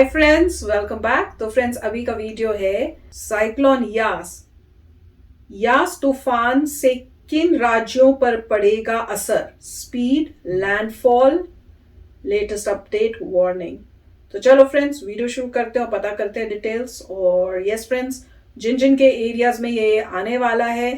Hi friends, welcome back. तो friends, अभी का वीडियो है साइक्लोन यास। यास तूफान से किन राज्यों पर पड़ेगा असर, speed, landfall, latest update, warning. तो चलो फ्रेंड्स, वीडियो शुरू करते हैं और पता करते हैं डिटेल्स। और यस फ्रेंड्स, जिन जिन के एरियाज में ये आने वाला है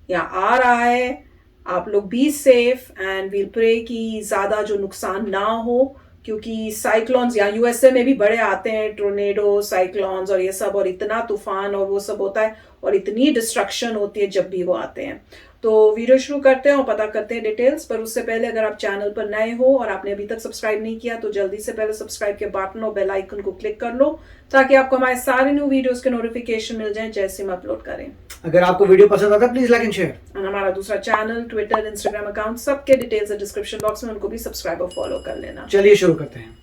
या आ रहा है, आप लोग be safe and we'll pray कि ज्यादा जो नुकसान ना हो, क्योंकि साइक्लोन्स यहाँ यूएसए में भी बड़े आते हैं, टोर्नेडो, साइक्लोन्स और ये सब, और इतना तूफान और वो सब होता है और इतनी डिस्ट्रक्शन होती है जब भी वो आते हैं। तो वीडियो शुरू करते हैं और पता करते हैं डिटेल्स। पर उससे पहले अगर आप चैनल पर नए हो और आपने अभी तक सब्सक्राइब नहीं किया तो जल्दी से पहले सब्सक्राइब के बटन और बेल आइकन को क्लिक कर लो, ताकि आपको हमारे सारे न्यू वीडियोस के नोटिफिकेशन मिल जाएं जैसे हम अपलोड करें। अगर आपको वीडियो पसंद आता है प्लीज लाइक एंड शेयर। और हमारा दूसरा चैनल, ट्विटर, इंस्टाग्राम अकाउंट, सबके डिटेल्स है डिस्क्रिप्शन बॉक्स में, उनको भी सब्सक्राइब और फॉलो कर लेना। चलिए शुरू करते हैं।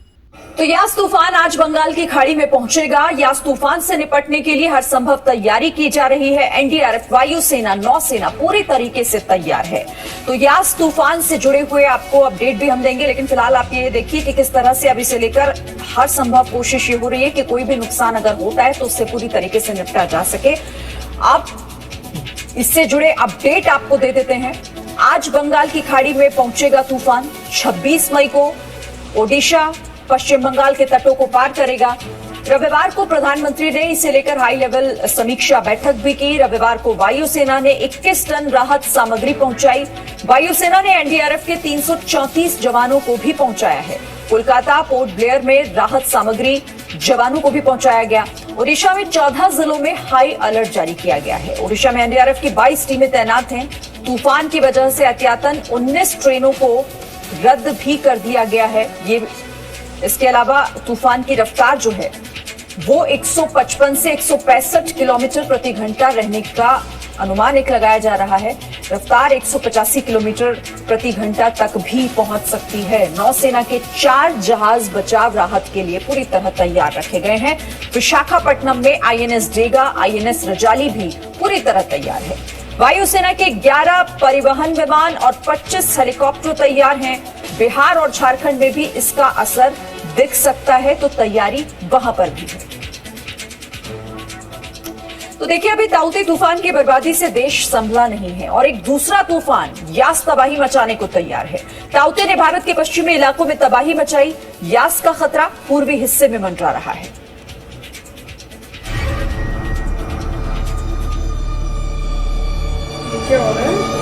तो यास तूफान आज बंगाल की खाड़ी में पहुंचेगा। यास तूफान से निपटने के लिए हर संभव तैयारी की जा रही है। एनडीआरएफ, वायुसेना, नौसेना पूरी तरीके से तैयार है। तो यास तूफान से जुड़े हुए आपको अपडेट भी हम देंगे, लेकिन फिलहाल आप ये देखिए कि किस तरह से अब इसे लेकर हर संभव कोशिश ये हो रही है कि कोई भी नुकसान अगर होता है तो उससे पूरी तरीके से निपटा जा सके। अब इससे जुड़े अपडेट आपको दे देते हैं। आज बंगाल की खाड़ी में पहुंचेगा तूफान। 26 मई को ओडिशा, पश्चिम बंगाल के तटों को पार करेगा। रविवार को प्रधानमंत्री ने इसे लेकर हाई लेवल समीक्षा बैठक भी की। रविवार को वायुसेना ने 21 टन राहत सामग्री पहुंचाई। वायुसेना ने एनडीआरएफ के 334 जवानों को भी पहुंचाया है। कोलकाता, पोर्ट ब्लेयर में राहत सामग्री जवानों को भी पहुंचाया गया। ओडिशा में 14 जिलों में हाई अलर्ट जारी किया गया है। ओडिशा में एनडीआरएफ की 22 टीमें तैनात हैं। तूफान की वजह से एहतियातन 19 ट्रेनों को रद्द भी कर दिया गया है। इसके अलावा तूफान की रफ्तार जो है वो 155 से 165 किलोमीटर प्रति घंटा रहने का अनुमान एक लगाया जा रहा है। रफ्तार 185 किलोमीटर प्रति घंटा तक भी पहुंच सकती है। नौसेना के 4 जहाज बचाव राहत के लिए पूरी तरह तैयार रखे गए हैं। विशाखापट्टनम में आईएनएस डेगा, आईएनएस रजाली भी पूरी तरह तैयार है। वायुसेना के 11 परिवहन विमान और 25 हेलीकॉप्टर तैयार हैं। बिहार और झारखंड में भी इसका असर दिख सकता है, तो तैयारी वहां पर भी है। तो देखिए, अभी ताउते तूफान की बर्बादी से देश संभला नहीं है और एक दूसरा तूफान यास तबाही मचाने को तैयार है। ताउते ने भारत के पश्चिमी इलाकों में तबाही मचाई। यास का खतरा पूर्वी हिस्से में मंडरा रहा है। क्या हो रहा है?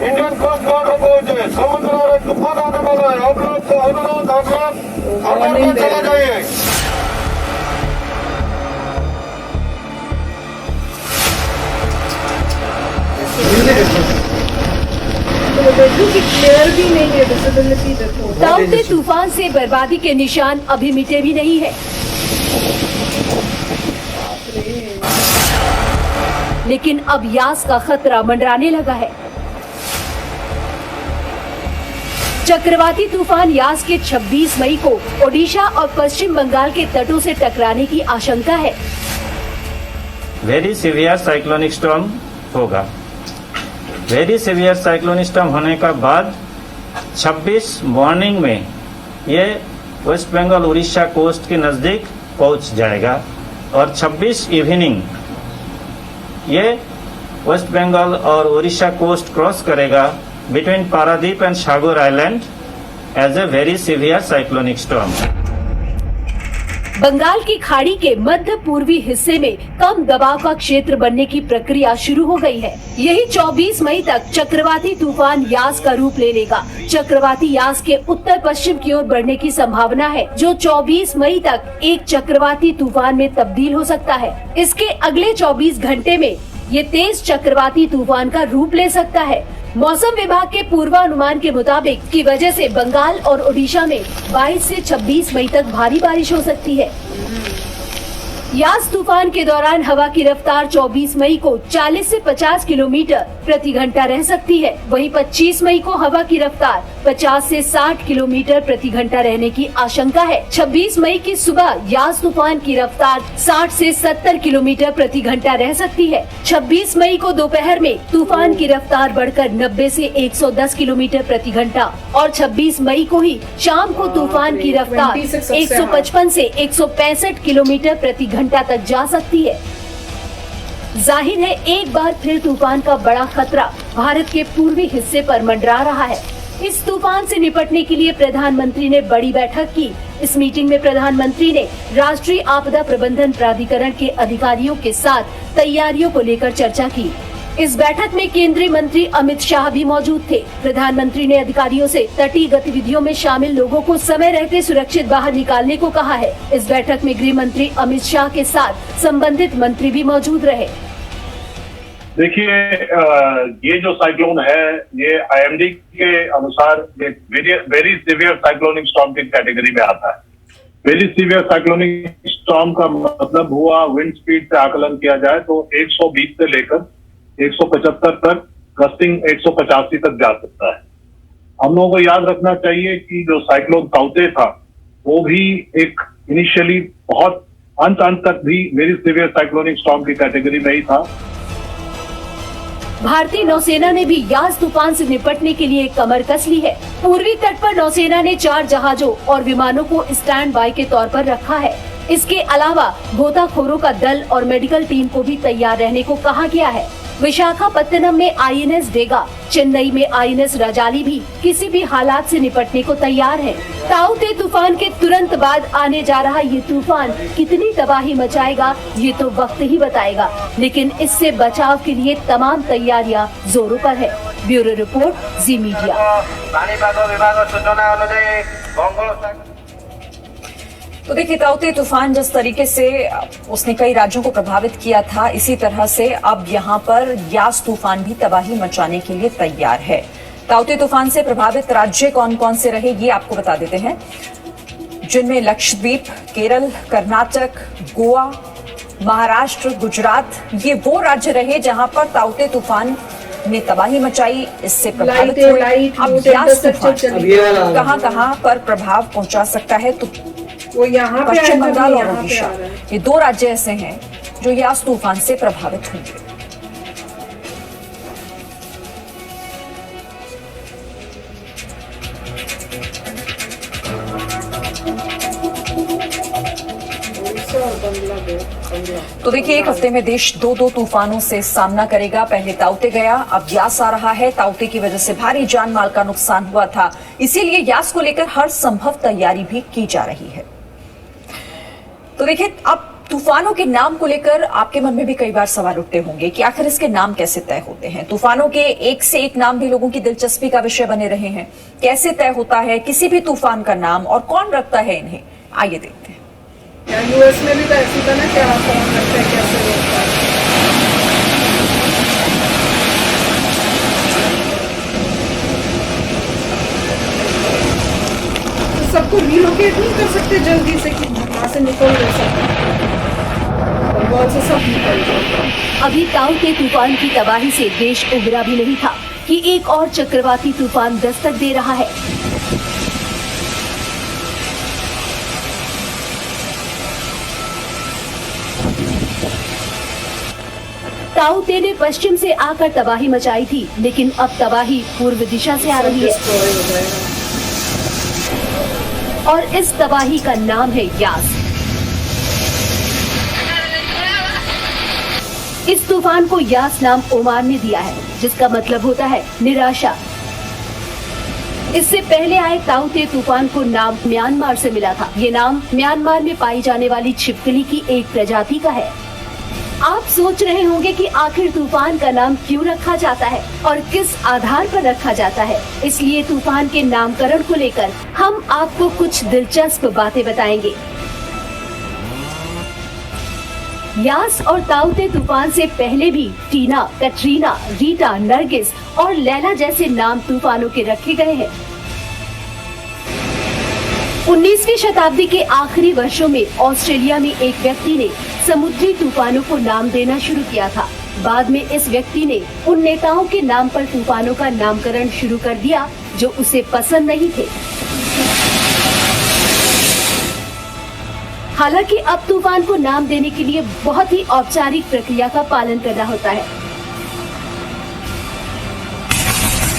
इंडियन कोस्ट गार्ड को पहुंचे। समुद्र और तूफान आने वाला है। आप लोग को अनुरोध, आप लोग चला जाइए। क्लियर भी नहीं है विजिबिलिटी। देखो, ताउते तूफान से बर्बादी के निशान अभी मिटे भी नहीं है, लेकिन अब यास का खतरा मंडराने लगा है। चक्रवाती तूफान यास के 26 मई को ओडिशा और पश्चिम बंगाल के तटों से टकराने की आशंका है। वेरी सीवियर साइक्लोनिक स्टॉर्म होगा। वेरी सीवियर साइक्लोनिक स्टॉर्म होने का बाद 26 मॉर्निंग में ये वेस्ट बंगाल उड़ीसा कोस्ट के नज़दीक पहुंच जाएगा और 26 इवनिंग ये वेस्ट बंगाल और उड़ीसा कोस्ट क्रॉस करेगा between Paradip and Sagar island as a very severe cyclonic storm. Bengal की खाड़ी के मध्य पूर्वी हिस्से में कम दबाव का क्षेत्र बनने की प्रक्रिया शुरू हो गई है। यही 24 मई तक चक्रवाती तूफान यास का रूप ले लेगा। चक्रवाती यास के उत्तर पश्चिम की ओर बढ़ने की संभावना है, जो 24 मई तक एक चक्रवाती तूफान में तब्दील हो सकता है। इसके अगले 24 घंटे में ये तेज चक्रवाती तूफान का रूप ले सकता है। मौसम विभाग के पूर्वानुमान के मुताबिक की वजह से बंगाल और ओडिशा में 22 से 26 मई तक भारी बारिश हो सकती है। यास तूफान के दौरान हवा की रफ्तार 24 मई को 40 से 50 किलोमीटर प्रति घंटा रह सकती है। वहीं 25 मई को हवा की रफ्तार 50 से 60 किलोमीटर प्रति घंटा रहने की आशंका है। 26 मई की सुबह यास तूफान की रफ्तार 60 से 70 किलोमीटर प्रति घंटा रह सकती है। 26 मई को दोपहर में तूफान की रफ्तार बढ़कर 90 से 110 किलोमीटर प्रति घंटा और 26 मई को ही शाम को तूफान की रफ्तार 155 से 165 किलोमीटर प्रति घंटा तक जा सकती है। जाहिर है एक बार फिर तूफान का बड़ा खतरा भारत के पूर्वी हिस्से पर मंडरा रहा है। इस तूफान से निपटने के लिए प्रधानमंत्री ने बड़ी बैठक की। इस मीटिंग में प्रधानमंत्री ने राष्ट्रीय आपदा प्रबंधन प्राधिकरण के अधिकारियों के साथ तैयारियों को लेकर चर्चा की। इस बैठक में केंद्रीय मंत्री अमित शाह भी मौजूद थे। प्रधानमंत्री ने अधिकारियों से तटीय गतिविधियों में शामिल लोगों को समय रहते सुरक्षित बाहर निकालने को कहा है। इस बैठक में गृह मंत्री अमित शाह के साथ संबंधित मंत्री भी मौजूद रहे। देखिए, ये जो साइक्लोन है ये IMD के अनुसार वेरी सीवियर साइक्लोनिक स्टॉर्म की कैटेगरी में आता है। वेरी सीवियर साइक्लोनिक स्टॉर्म का मतलब हुआ विंड स्पीड से आकलन किया जाए तो 120 से लेकर 175 तक, गस्टिंग 185 तक जा सकता है। हम लोगों को याद रखना चाहिए कि जो साइक्लोन ताउते था वो भी एक इनिशियली बहुत अंत तक भी वेरी सीवियर साइक्लोनिक स्टॉर्म की कैटेगरी में ही था। भारतीय नौसेना ने भी यास तूफान से निपटने के लिए कमर कस ली है। पूर्वी तट पर नौसेना ने 4 जहाजों और विमानों को स्टैंड बाय के तौर पर रखा है। इसके अलावा गोताखोरों का दल और मेडिकल टीम को भी तैयार रहने को कहा गया है। विशाखापत्तनम में INS डेगा, चेन्नई में INS राजाली भी किसी भी हालात से निपटने को तैयार है। ताउते तूफान के तुरंत बाद आने जा रहा ये तूफान कितनी तबाही मचाएगा ये तो वक्त ही बताएगा, लेकिन इससे बचाव के लिए तमाम तैयारियां जोरों पर है। ब्यूरो रिपोर्ट, जी मीडिया। तो देखिए, ताउते तूफान जिस तरीके से उसने कई राज्यों को प्रभावित किया था, इसी तरह से अब यहाँ पर यास तूफान भी तबाही मचाने के लिए तैयार है। ताउते तूफान से प्रभावित राज्य कौन कौन से रहे ये आपको बता देते हैं, जिनमें लक्षद्वीप, केरल, कर्नाटक, गोवा, महाराष्ट्र, गुजरात, ये वो राज्य रहे जहां पर ताउते तूफान ने तबाही मचाई। इससे प्रभावित हुए। अब यास तूफान कहां पर प्रभाव पहुंचा सकता है, तो वो यहाँ पे पश्चिम बंगाल और यहाँ पे ओडिशा, आ रहा है। ये 2 राज्य ऐसे हैं जो यास तूफान से प्रभावित होंगे। तो देखिए, एक हफ्ते में देश 2 तूफानों से सामना करेगा। पहले ताउते गया, अब यास आ रहा है। ताउते की वजह से भारी जान माल का नुकसान हुआ था, इसीलिए यास को लेकर हर संभव तैयारी भी की जा रही है। तो देखिए, अब तूफानों के नाम को लेकर आपके मन में भी कई बार सवाल उठते होंगे कि आखिर इसके नाम कैसे तय होते हैं। तूफानों के एक से एक नाम भी लोगों की दिलचस्पी का विषय बने रहे हैं। कैसे तय होता है किसी भी तूफान का नाम और कौन रखता है इन्हें, आइए देखते हैं। US में भी तो ऐसी था ना, क्या कौन रखता है, कैसे होता है। तो सबको रिलोकेट नहीं कर सकते जल्दी से कि वहां से निकल नहीं सकते, बंगाल से सब निकल जाए। अभी ताउते तूफान की तबाही से देश उबरा भी नहीं था कि एक और चक्रवाती तूफान दस्तक दे रहा है। ताउते ने पश्चिम से आकर तबाही मचाई थी, लेकिन अब तबाही पूर्व दिशा से आ रही है और इस तबाही का नाम है यास। इस तूफान को यास नाम ओमान ने दिया है, जिसका मतलब होता है निराशा। इससे पहले आए ताउते तूफान को नाम म्यांमार से मिला था। ये नाम म्यांमार में पाई जाने वाली छिपकली की एक प्रजाति का है। आप सोच रहे होंगे कि आखिर तूफान का नाम क्यों रखा जाता है और किस आधार पर रखा जाता है। इसलिए तूफान के नामकरण को लेकर हम आपको कुछ दिलचस्प बातें बताएंगे। यास और ताउते तूफान से पहले भी टीना, कटरीना, रीटा, नरगिस और लैला जैसे नाम तूफानों के रखे गए हैं। 19वीं शताब्दी के आखिरी वर्षों में ऑस्ट्रेलिया में एक व्यक्ति ने समुद्री तूफानों को नाम देना शुरू किया था। बाद में इस व्यक्ति ने उन नेताओं के नाम पर तूफानों का नामकरण शुरू कर दिया जो उसे पसंद नहीं थे। हालांकि अब तूफान को नाम देने के लिए बहुत ही औपचारिक प्रक्रिया का पालन करना होता है।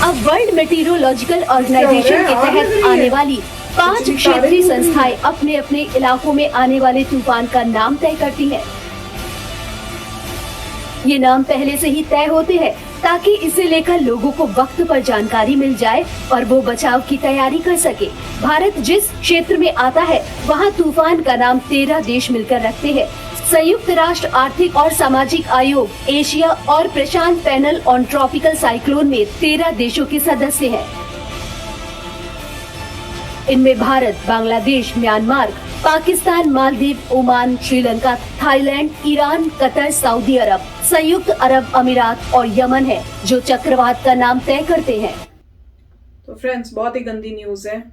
अब वर्ल्ड मेटीरियोलॉजिकल ऑर्गेनाइजेशन के तहत आने वाली 5 क्षेत्रीय संस्थाएं अपने अपने इलाकों में आने वाले तूफान का नाम तय करती हैं। ये नाम पहले से ही तय होते हैं ताकि इसे लेकर लोगों को वक्त पर जानकारी मिल जाए और वो बचाव की तैयारी कर सके। भारत जिस क्षेत्र में आता है वहाँ तूफान का नाम 13 देश मिलकर रखते हैं। संयुक्त राष्ट्र आर्थिक और सामाजिक आयोग एशिया और प्रशांत पैनल ऑन ट्रॉपिकल साइक्लोन में 13 देशों के सदस्य हैं। इनमें Bharat, Bangladesh, Myanmar, Pakistan, Maldives, Oman, Sri Lanka, Thailand, Iran, Qatar, Saudi Arab, संयुक्त अरब अमीरात और यमन है जो चक्रवात का नाम तय करते हैं। तो फ्रेंड्स, बहुत ही गंदी न्यूज है।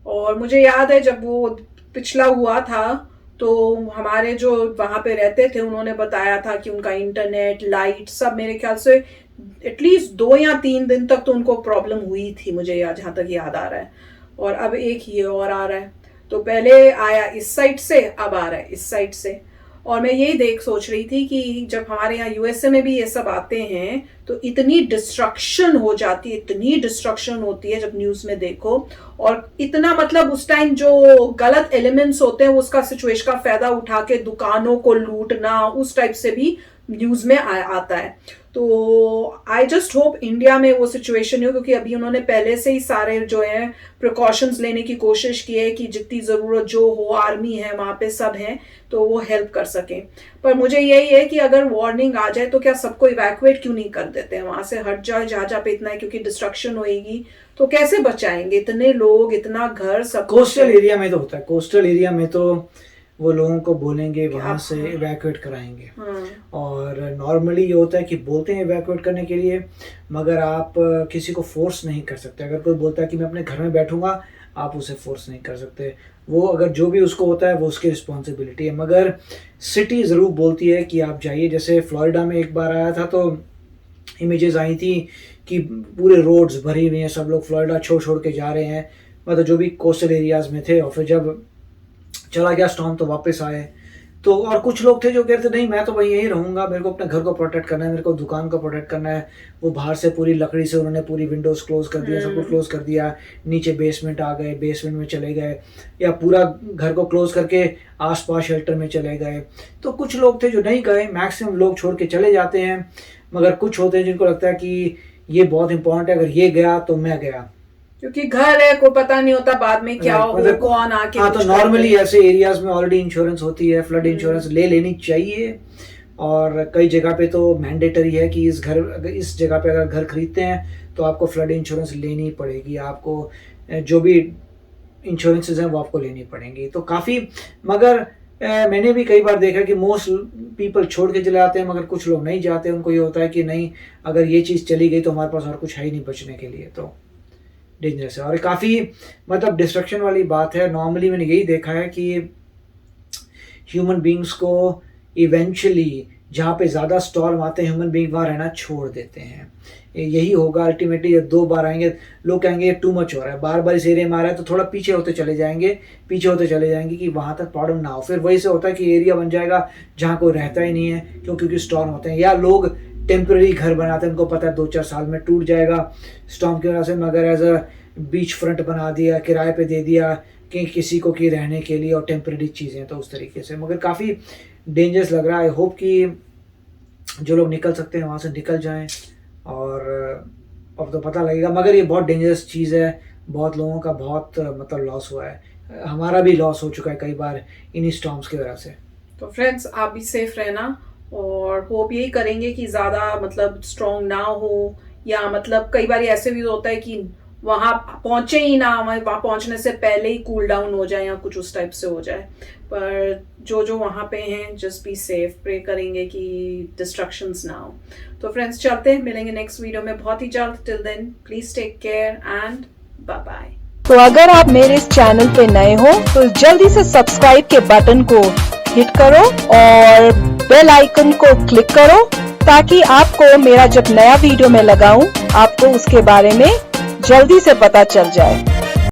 और मुझे याद है जब वो पिछला हुआ था तो हमारे जो वहां पे रहते थे उन्होंने बताया था कि उनका इंटरनेट, लाइट सब मेरे ख्याल से एटलीस्ट 2 या 3 दिन तक तो उनको प्रॉब्लम हुई थी, मुझे जहां तक याद आ रहा है। और अब एक ये और आ रहा है। तो पहले आया इस साइड से, अब आ रहा है इस साइड से। और मैं यही सोच रही थी कि जब हमारे यहाँ यूएसए में भी ये सब आते हैं तो इतनी डिस्ट्रक्शन हो जाती है, इतनी डिस्ट्रक्शन होती है जब न्यूज में देखो। और इतना मतलब उस टाइम जो गलत एलिमेंट्स होते हैं उसका सिचुएशन का फायदा उठा के दुकानों को लूटना, उस टाइप से भी न्यूज में आता है। तो आई जस्ट होप इंडिया में वो सिचुएशन हो, क्योंकि अभी उन्होंने पहले से ही सारे जो है प्रिकॉशंस लेने की कोशिश की है कि जितनी जरूरत जो हो, आर्मी है वहां पे सब है तो वो हेल्प कर सकें। पर मुझे यही है कि अगर वार्निंग आ जाए तो क्या सबको इवैक्यूएट क्यों नहीं कर देते हैं वहां से, हट जाए जहाँ पे इतना है, क्योंकि डिस्ट्रक्शन होएगी तो कैसे बचाएंगे इतने लोग, इतना घर सब। कोस्टल एरिया में तो होता है, कोस्टल एरिया में तो वो लोगों को बोलेंगे वहां से इवैक्यूएट कराएंगे। और नॉर्मली ये होता है कि बोलते हैं इवैक्यूएट करने के लिए, मगर आप किसी को फोर्स नहीं कर सकते। अगर कोई बोलता है कि मैं अपने घर में बैठूंगा, आप उसे फोर्स नहीं कर सकते। वो अगर जो भी उसको होता है वो उसकी रिस्पॉन्सिबिलिटी है। मगर सिटी ज़रूर बोलती है कि आप जाइए। जैसे फ्लोरिडा में एक बार आया था तो इमेजेस आई थी कि पूरे रोड्स भरी हुई हैं, सब लोग फ्लोरिडा छोड़ के जा रहे हैं, मतलब जो भी कोस्टल एरियाज में थे। और फिर जब चला गया स्टॉर्म तो वापस आए। तो और कुछ लोग थे जो कहते नहीं मैं तो वहीं यहीं रहूंगा, मेरे को अपने घर को प्रोटेक्ट करना है, मेरे को दुकान को प्रोटेक्ट करना है। वो बाहर से पूरी लकड़ी से उन्होंने पूरी विंडोज क्लोज कर दिया, सब कुछ क्लोज कर दिया, नीचे बेसमेंट आ गए, बेसमेंट में चले गए, या पूरा घर को क्लोज करके आसपास शेल्टर में चले गए। तो कुछ लोग थे जो नहीं गए, मैक्सिमम लोग छोड़ के चले जाते हैं। मगर कुछ होते हैं जिनको लगता है कि ये बहुत इंपॉर्टेंट है, अगर ये गया तो मैं गया, क्योंकि घर है, कोई पता नहीं होता बाद में क्या हो, कौन आके। हाँ, तो नॉर्मली ऐसे एरियाज में ऑलरेडी इंश्योरेंस होती है, फ्लड इंश्योरेंस ले लेनी चाहिए। और कई जगह पे तो मैंडेटरी है कि इस जगह पे अगर घर खरीदते हैं तो आपको फ्लड इंश्योरेंस लेनी पड़ेगी, आपको जो भी इंश्योरेंसेज हैं वो आपको लेनी पड़ेंगी। तो काफ़ी, मगर मैंने भी कई बार देखा कि मोस्ट पीपल छोड़ के चले जाते हैं, मगर कुछ लोग नहीं जाते। उनको ये होता है कि नहीं, अगर ये चीज़ चली गई तो हमारे पास और कुछ है ही नहीं बचने के लिए, तो डेंजरस है। और काफ़ी मतलब डिस्ट्रक्शन वाली बात है। नॉर्मली मैंने यही देखा है कि ह्यूमन बींग्स को इवेंचुअली जहाँ पे ज़्यादा स्टॉर्म आते हैं, ह्यूमन बींग वहाँ रहना छोड़ देते हैं। यही होगा अल्टीमेटली। जब 2 बार आएंगे, लोग कहेंगे टू मच हो रहा है, बार बार इस एरिया में आ रहा है, तो थोड़ा पीछे होते चले जाएंगे कि वहाँ तक प्रॉब्लम ना हो। फिर वही से होता है कि एरिया बन जाएगा जहाँ कोई रहता ही नहीं है, क्योंकि स्टॉर्म होते हैं। या लोग टेम्पररी घर बनाते हैं, उनको पता है 2-4 साल में टूट जाएगा स्टॉर्म की वजह से, मगर एज अ बीच फ्रंट बना दिया, किराए पे दे दिया कि किसी को कि रहने के लिए, और टेम्पररी चीज़ें, तो उस तरीके से। मगर काफ़ी डेंजरस लग रहा है। आई होप कि जो लोग निकल सकते हैं वहाँ से निकल जाएं, और अब तो पता लगेगा। मगर ये बहुत डेंजरस चीज़ है, बहुत लोगों का बहुत मतलब लॉस हुआ है, हमारा भी लॉस हो चुका है कई बार इन्हीं स्टॉर्म्स की वजह से। तो फ्रेंड्स, आप भी सेफ रहना, और होप यही करेंगे कि ज़्यादा मतलब स्ट्रॉन्ग ना हो, या मतलब कई बार ऐसे भी होता है कि वहाँ पहुँचे ही ना, वहाँ पहुँचने से पहले ही कूल डाउन हो जाए या कुछ उस टाइप से हो जाए। पर जो वहाँ पे हैं, जस्ट बी सेफ, प्रे करेंगे कि डिस्ट्रक्शंस ना हो। तो फ्रेंड्स, चलते हैं, मिलेंगे नेक्स्ट वीडियो में बहुत ही जल्द। Till then please take care and bye bye. तो अगर आप मेरे इस चैनल पे नए हो तो जल्दी से सब्सक्राइब के बटन को हिट करो और बेल आइकन को क्लिक करो, ताकि आपको मेरा जब नया वीडियो मैं लगाऊं आपको उसके बारे में जल्दी से पता चल जाए।